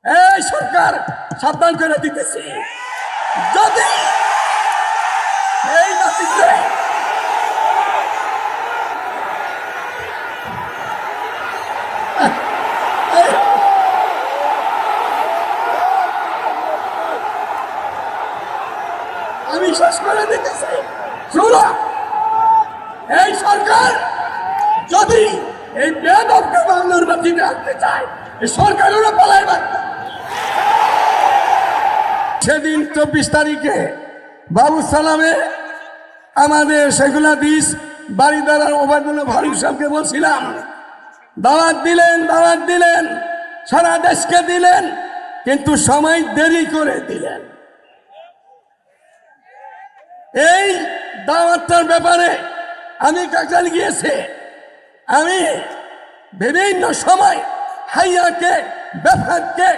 এই সরকার সাবধান করে দিতেছি, যদি এই মাটিতে আমি শেষ করে দিতেছি। শুনো, এই সরকার যদি এই বেদবকে বাংলার মাটিতে আনতে চায়, এই সরকারেরও পালাইবার। সেদিন 24 তারিখে বাবু সালামে আমাদের সেগুলা দিস বাড়িদার ওবায়দুল্লাহ ফারুক সাহেবকে বলছিলাম, দাওয়াত দিলেন, সারা দেশকে দিলেন, কিন্তু সময় দেরি করে দিলেন। এই দাওয়াতটার ব্যাপারে আমি কাকরাইল গিয়েছি, আমি বিভিন্ন সময় হাইয়াকে, বেফাককে